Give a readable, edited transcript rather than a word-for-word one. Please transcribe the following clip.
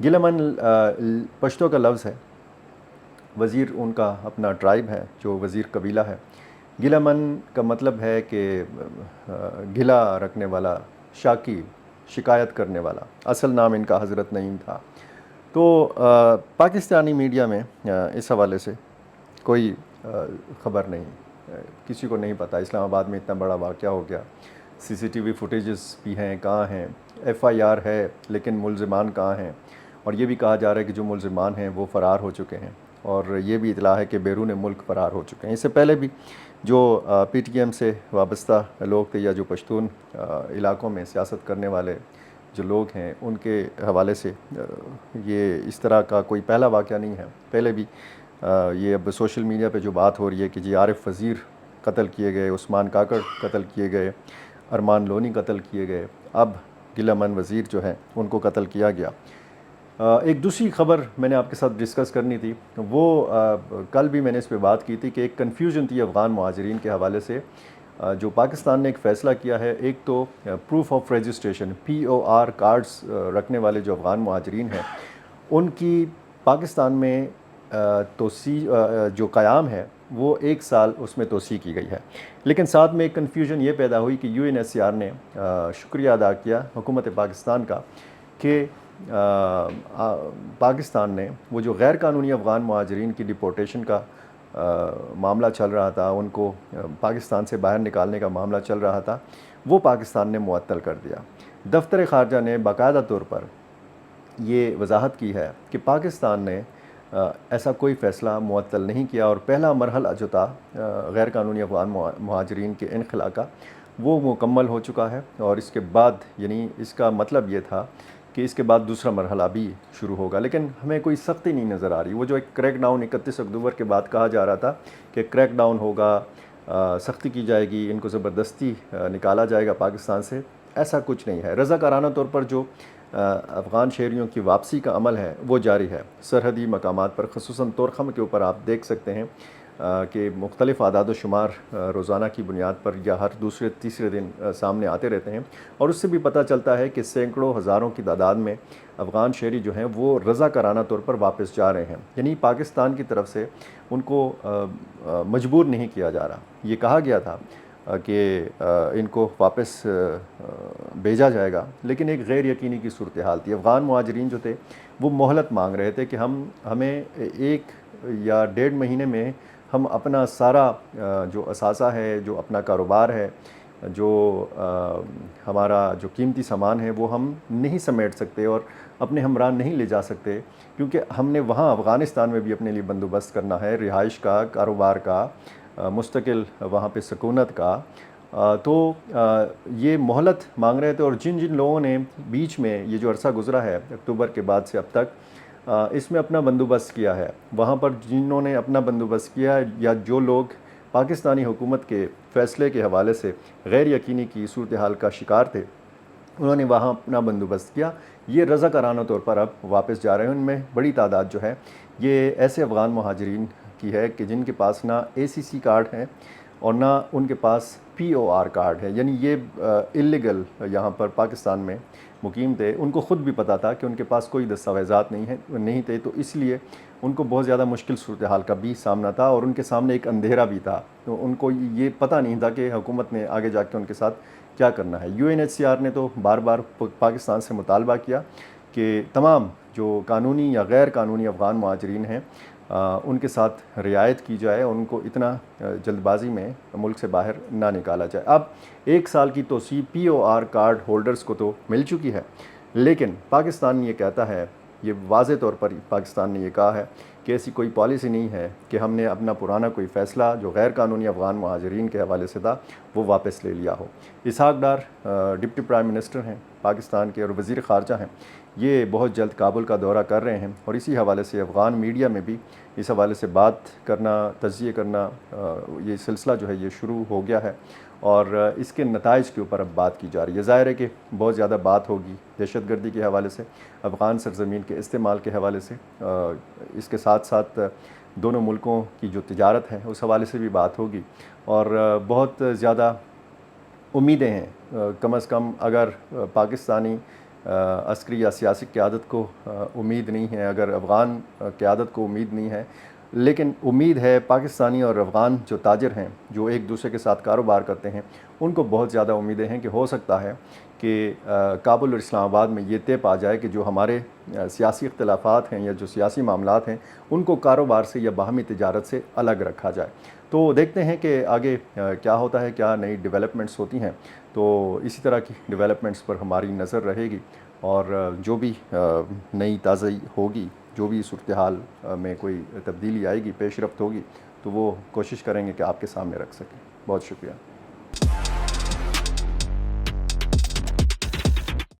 گلا من پشتو کا لفظ ہے، وزیر ان کا اپنا ٹرائب ہے جو وزیر قبیلہ ہے۔ گلا من کا مطلب ہے کہ گلا رکھنے والا، شاکی، شکایت کرنے والا۔ اصل نام ان کا حضرت نعیم تھا۔ تو پاکستانی میڈیا میں اس حوالے سے کوئی خبر نہیں، کسی کو نہیں پتہ اسلام آباد میں اتنا بڑا واقعہ ہو گیا، سی سی ٹی وی فوٹیجز بھی ہیں، کہاں ہیں، ایف آئی آر ہے لیکن ملزمان کہاں ہیں، اور یہ بھی کہا جا رہا ہے کہ جو ملزمان ہیں وہ فرار ہو چکے ہیں، اور یہ بھی اطلاع ہے کہ بیرون ملک فرار ہو چکے ہیں۔ اس سے پہلے بھی جو پی ٹی ایم سے وابستہ لوگ تھے یا جو پشتون علاقوں میں سیاست کرنے والے جو لوگ ہیں، ان کے حوالے سے یہ اس طرح کا کوئی پہلا واقعہ نہیں ہے۔ پہلے بھی یہ اب سوشل میڈیا پہ جو بات ہو رہی ہے کہ جی عارف وزیر قتل کیے گئے، عثمان کاکڑ قتل کیے گئے، ارمان لونی قتل کیے گئے، اب گلا من وزیر جو ہیں ان کو قتل کیا گیا۔ ایک دوسری خبر میں نے آپ کے ساتھ ڈسکس کرنی تھی، وہ کل بھی میں نے اس پہ بات کی تھی کہ ایک کنفیوژن تھی افغان مہاجرین کے حوالے سے، جو پاکستان نے ایک فیصلہ کیا ہے۔ ایک تو proof of registration POR cards رکھنے والے جو افغان مہاجرین ہیں، ان کی پاکستان میں توسیع جو قیام ہے وہ 1 سال اس میں توسیع کی گئی ہے، لیکن ساتھ میں ایک کنفیوژن یہ پیدا ہوئی کہ UNHCR نے شکریہ ادا کیا حکومت پاکستان کا کہ پاکستان نے وہ جو غیر قانونی افغان مہاجرین کی ڈپورٹیشن کا معاملہ چل رہا تھا، ان کو پاکستان سے باہر نکالنے کا معاملہ چل رہا تھا، وہ پاکستان نے معطل کر دیا۔ دفتر خارجہ نے باقاعدہ طور پر یہ وضاحت کی ہے کہ پاکستان نے ایسا کوئی فیصلہ معطل نہیں کیا، اور پہلا مرحلہ جو تھا غیر قانونی افغان مہاجرین کے انخلاء کا وہ مکمل ہو چکا ہے، اور اس کے بعد یعنی اس کا مطلب یہ تھا کہ اس کے بعد دوسرا مرحلہ بھی شروع ہوگا، لیکن ہمیں کوئی سختی نہیں نظر آ رہی۔ وہ جو ایک کریک ڈاؤن 31 اکتوبر کے بعد کہا جا رہا تھا کہ کریک ڈاؤن ہوگا، سختی کی جائے گی، ان کو زبردستی نکالا جائے گا پاکستان سے، ایسا کچھ نہیں ہے۔ رضاکارانہ طور پر جو افغان شہریوں کی واپسی کا عمل ہے وہ جاری ہے سرحدی مقامات پر، خصوصاً طورخم کے اوپر آپ دیکھ سکتے ہیں کہ مختلف اعداد و شمار روزانہ کی بنیاد پر یا ہر دوسرے تیسرے دن سامنے آتے رہتے ہیں، اور اس سے بھی پتہ چلتا ہے کہ سینکڑوں ہزاروں کی تعداد میں افغان شہری جو ہیں وہ رضاکارانہ طور پر واپس جا رہے ہیں، یعنی پاکستان کی طرف سے ان کو مجبور نہیں کیا جا رہا۔ یہ کہا گیا تھا کہ ان کو واپس بھیجا جائے گا، لیکن ایک غیر یقینی کی صورتحال تھی۔ افغان مہاجرین جو تھے وہ مہلت مانگ رہے تھے کہ ہمیں 1 یا 1.5 مہینے میں ہم اپنا سارا جو اثاثہ ہے، جو اپنا کاروبار ہے، جو ہمارا جو قیمتی سامان ہے وہ ہم نہیں سمیٹ سکتے اور اپنے ہمراہ نہیں لے جا سکتے، کیونکہ ہم نے وہاں افغانستان میں بھی اپنے لیے بندوبست کرنا ہے، رہائش کا، کاروبار کا، مستقل وہاں پہ سکونت کا۔ تو یہ مہلت مانگ رہے تھے، اور جن لوگوں نے بیچ میں یہ جو عرصہ گزرا ہے اکتوبر کے بعد سے اب تک اس میں اپنا بندوبست کیا ہے، وہاں پر جنہوں نے اپنا بندوبست کیا یا جو لوگ پاکستانی حکومت کے فیصلے کے حوالے سے غیر یقینی کی صورتحال کا شکار تھے، انہوں نے وہاں اپنا بندوبست کیا، یہ رضاکارانہ طور پر اب واپس جا رہے ہیں۔ ان میں بڑی تعداد جو ہے یہ ایسے افغان مہاجرین کی ہے کہ جن کے پاس نہ ACC کارڈ ہیں اور نہ ان کے پاس POR کارڈ ہے، یعنی یہ اللیگل یہاں پر پاکستان میں مقیم تھے۔ ان کو خود بھی پتہ تھا کہ ان کے پاس کوئی دستاویزات نہیں تھے، تو اس لیے ان کو بہت زیادہ مشکل صورتحال کا بھی سامنا تھا، اور ان کے سامنے ایک اندھیرا بھی تھا، تو ان کو یہ پتہ نہیں تھا کہ حکومت نے آگے جا کے ان کے ساتھ کیا کرنا ہے۔ UNHCR نے تو بار بار پاکستان سے مطالبہ کیا کہ تمام جو قانونی یا غیر قانونی افغان مہاجرین ہیں ان کے ساتھ رعایت کی جائے، ان کو اتنا جلد بازی میں ملک سے باہر نہ نکالا جائے۔ اب 1 سال کی توسیع POR کارڈ ہولڈرز کو تو مل چکی ہے، لیکن پاکستان یہ کہتا ہے، یہ واضح طور پر پاکستان نے یہ کہا ہے کہ ایسی کوئی پالیسی نہیں ہے کہ ہم نے اپنا پرانا کوئی فیصلہ جو غیر قانونی افغان مہاجرین کے حوالے سے تھا وہ واپس لے لیا ہو۔ Ishaq Dar deputy prime minister ہیں پاکستان کے اور وزیر خارجہ ہیں، یہ بہت جلد کابل کا دورہ کر رہے ہیں، اور اسی حوالے سے افغان میڈیا میں بھی اس حوالے سے بات کرنا، تجزیے کرنا، یہ سلسلہ جو ہے یہ شروع ہو گیا ہے، اور اس کے نتائج کے اوپر اب بات کی جا رہی ہے۔ ظاہر ہے کہ بہت زیادہ بات ہوگی دہشت گردی کے حوالے سے، افغان سرزمین کے استعمال کے حوالے سے، اس کے ساتھ ساتھ دونوں ملکوں کی جو تجارت ہے اس حوالے سے بھی بات ہوگی، اور بہت زیادہ امیدیں ہیں کم از کم اگر پاکستانی عسکری یا سیاسی قیادت کو امید نہیں ہے، اگر افغان قیادت کو امید نہیں ہے، لیکن امید ہے پاکستانی اور افغان جو تاجر ہیں، جو ایک دوسرے کے ساتھ کاروبار کرتے ہیں، ان کو بہت زیادہ امیدیں ہیں کہ ہو سکتا ہے کہ کابل اور اسلام آباد میں یہ طے پا جائے کہ جو ہمارے سیاسی اختلافات ہیں یا جو سیاسی معاملات ہیں ان کو کاروبار سے یا باہمی تجارت سے الگ رکھا جائے۔ تو دیکھتے ہیں کہ آگے کیا ہوتا ہے، کیا نئی ڈیولپمنٹس ہوتی ہیں، تو اسی طرح کی ڈیولپمنٹس پر ہماری نظر رہے گی، اور جو بھی نئی تازی ہوگی، جو بھی صورتحال میں کوئی تبدیلی آئے گی، پیش رفت ہوگی، تو وہ کوشش کریں گے کہ آپ کے سامنے رکھ سکیں۔ بہت شکریہ۔